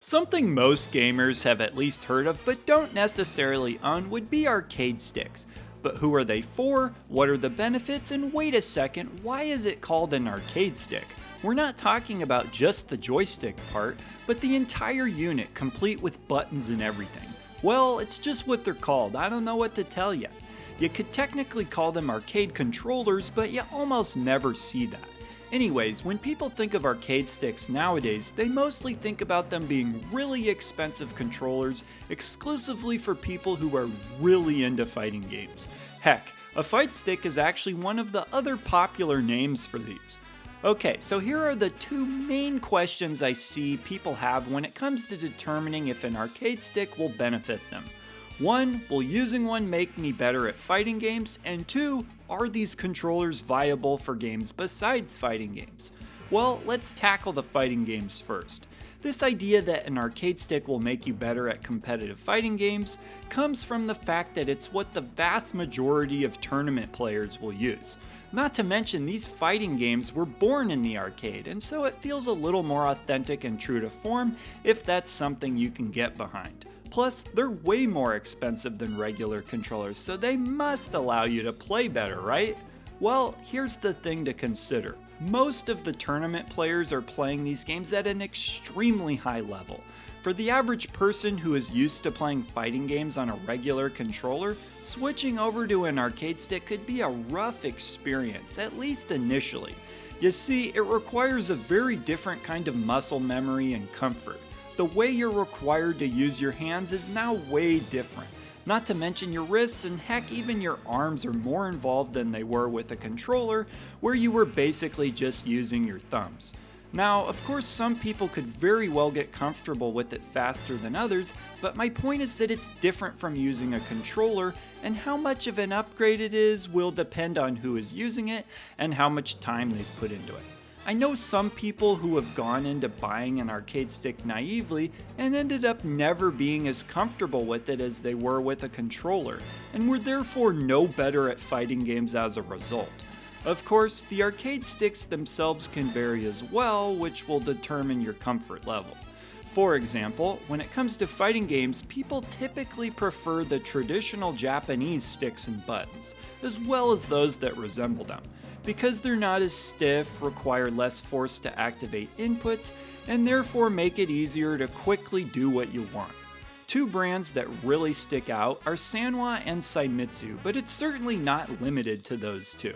Something most gamers have at least heard of but don't necessarily own would be arcade sticks. But who are they for? What are the benefits? And wait a second, why is it called an arcade stick? We're not talking about just the joystick part, but the entire unit complete with buttons and everything. Well, it's just what they're called, I don't know what to tell you. You could technically call them arcade controllers, but you almost never see that. Anyways, when people think of arcade sticks nowadays, they mostly think about them being really expensive controllers exclusively for people who are really into fighting games. Heck, a fight stick is actually one of the other popular names for these. Okay, so here are the two main questions I see people have when it comes to determining if an arcade stick will benefit them. 1. Will using one make me better at fighting games? And 2. Are these controllers viable for games besides fighting games? Well, let's tackle the fighting games first. This idea that an arcade stick will make you better at competitive fighting games comes from the fact that it's what the vast majority of tournament players will use. Not to mention, these fighting games were born in the arcade, and so it feels a little more authentic and true to form if that's something you can get behind. Plus, they're way more expensive than regular controllers, so they must allow you to play better, right? Well, here's the thing to consider. Most of the tournament players are playing these games at an extremely high level. For the average person who is used to playing fighting games on a regular controller, switching over to an arcade stick could be a rough experience, at least initially. You see, it requires a very different kind of muscle memory and comfort. The way you're required to use your hands is now way different. Not to mention your wrists and heck even your arms are more involved than they were with a controller where you were basically just using your thumbs. Now, of course, some people could very well get comfortable with it faster than others, but my point is that it's different from using a controller, and how much of an upgrade it is will depend on who is using it and how much time they've put into it. I know some people who have gone into buying an arcade stick naively and ended up never being as comfortable with it as they were with a controller, and were therefore no better at fighting games as a result. Of course, the arcade sticks themselves can vary as well, which will determine your comfort level. For example, when it comes to fighting games, people typically prefer the traditional Japanese sticks and buttons, as well as those that resemble them, because they're not as stiff, require less force to activate inputs, and therefore make it easier to quickly do what you want. Two brands that really stick out are Sanwa and Saimitsu, but it's certainly not limited to those two.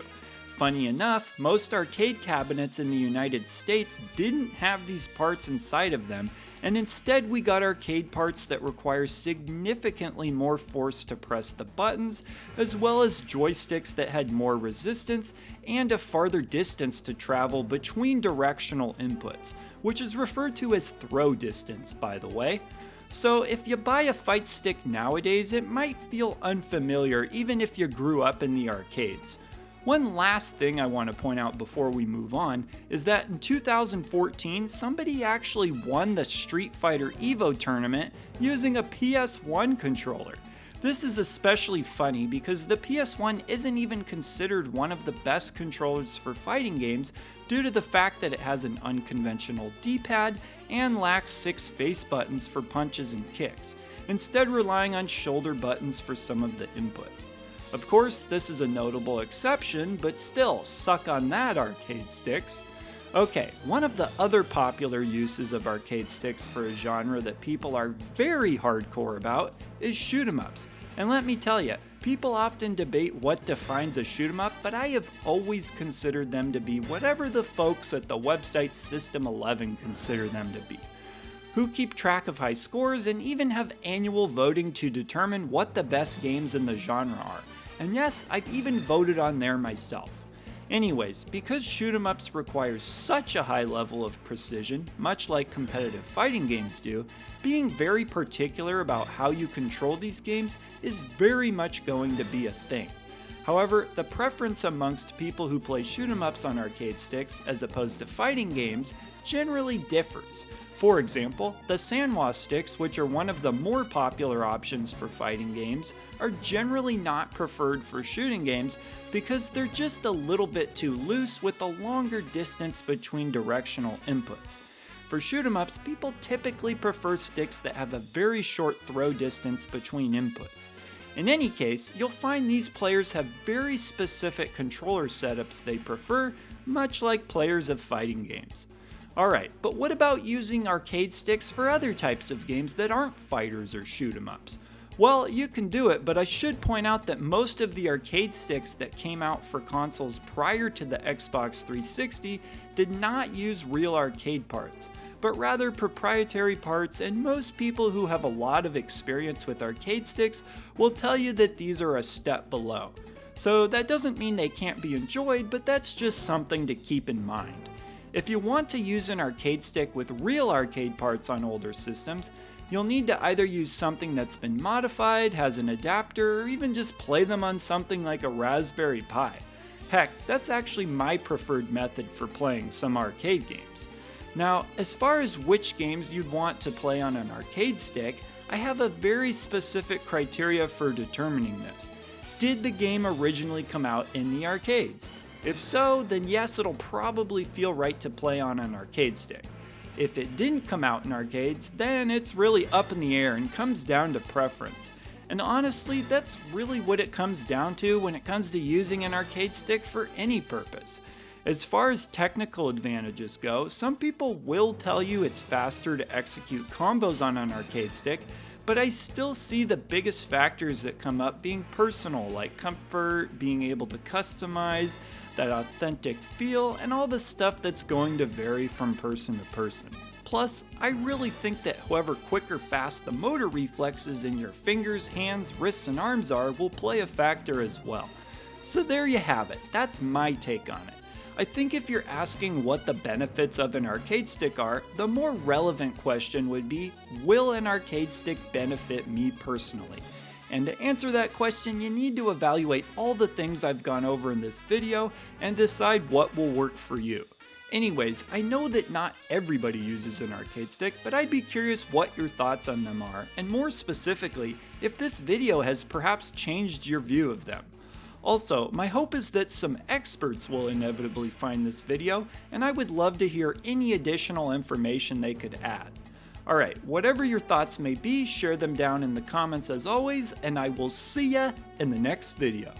Funny enough, most arcade cabinets in the United States didn't have these parts inside of them, and instead we got arcade parts that require significantly more force to press the buttons, as well as joysticks that had more resistance and a farther distance to travel between directional inputs, which is referred to as throw distance, by the way. So if you buy a fight stick nowadays, it might feel unfamiliar even if you grew up in the arcades. One last thing I want to point out before we move on is that in 2014, somebody actually won the Street Fighter Evo tournament using a PS1 controller. This is especially funny because the PS1 isn't even considered one of the best controllers for fighting games due to the fact that it has an unconventional D-pad and lacks 6 face buttons for punches and kicks, instead relying on shoulder buttons for some of the inputs. Of course, this is a notable exception, but still, suck on that, arcade sticks. Okay, one of the other popular uses of arcade sticks for a genre that people are very hardcore about is shoot 'em ups. And let me tell you, people often debate what defines a shoot 'em up, but I have always considered them to be whatever the folks at the website System 11 consider them to be, who keep track of high scores and even have annual voting to determine what the best games in the genre are. And yes, I've even voted on there myself. Anyways, because shoot 'em ups require such a high level of precision, much like competitive fighting games do, being very particular about how you control these games is very much going to be a thing. However, the preference amongst people who play shoot 'em ups on arcade sticks as opposed to fighting games generally differs. For example, the Sanwa sticks, which are one of the more popular options for fighting games, are generally not preferred for shooting games because they're just a little bit too loose with a longer distance between directional inputs. for shoot 'em ups, people typically prefer sticks that have a very short throw distance between inputs. In any case, you'll find these players have very specific controller setups they prefer, much like players of fighting games. Alright, but what about using arcade sticks for other types of games that aren't fighters or shoot 'em ups? Well, you can do it, but I should point out that most of the arcade sticks that came out for consoles prior to the Xbox 360 did not use real arcade parts, but rather proprietary parts, and most people who have a lot of experience with arcade sticks will tell you that these are a step below. So that doesn't mean they can't be enjoyed, but that's just something to keep in mind. If you want to use an arcade stick with real arcade parts on older systems, you'll need to either use something that's been modified, has an adapter, or even just play them on something like a Raspberry Pi. Heck, that's actually my preferred method for playing some arcade games. Now, as far as which games you'd want to play on an arcade stick, I have a very specific criteria for determining this. Did the game originally come out in the arcades? If so, then yes, it'll probably feel right to play on an arcade stick. If it didn't come out in arcades, then it's really up in the air and comes down to preference. And honestly, that's really what it comes down to when it comes to using an arcade stick for any purpose. As far as technical advantages go, some people will tell you it's faster to execute combos on an arcade stick, but I still see the biggest factors that come up being personal, like comfort, being able to customize, that authentic feel, and all the stuff that's going to vary from person to person. Plus, I really think that however quick or fast the motor reflexes in your fingers, hands, wrists, and arms are will play a factor as well. So there you have it, that's my take on it. I think if you're asking what the benefits of an arcade stick are, the more relevant question would be, will an arcade stick benefit me personally? And to answer that question, you need to evaluate all the things I've gone over in this video and decide what will work for you. Anyways, I know that not everybody uses an arcade stick, but I'd be curious what your thoughts on them are, and more specifically, if this video has perhaps changed your view of them. Also, my hope is that some experts will inevitably find this video, and I would love to hear any additional information they could add. Alright, whatever your thoughts may be, share them down in the comments as always, and I will see ya in the next video.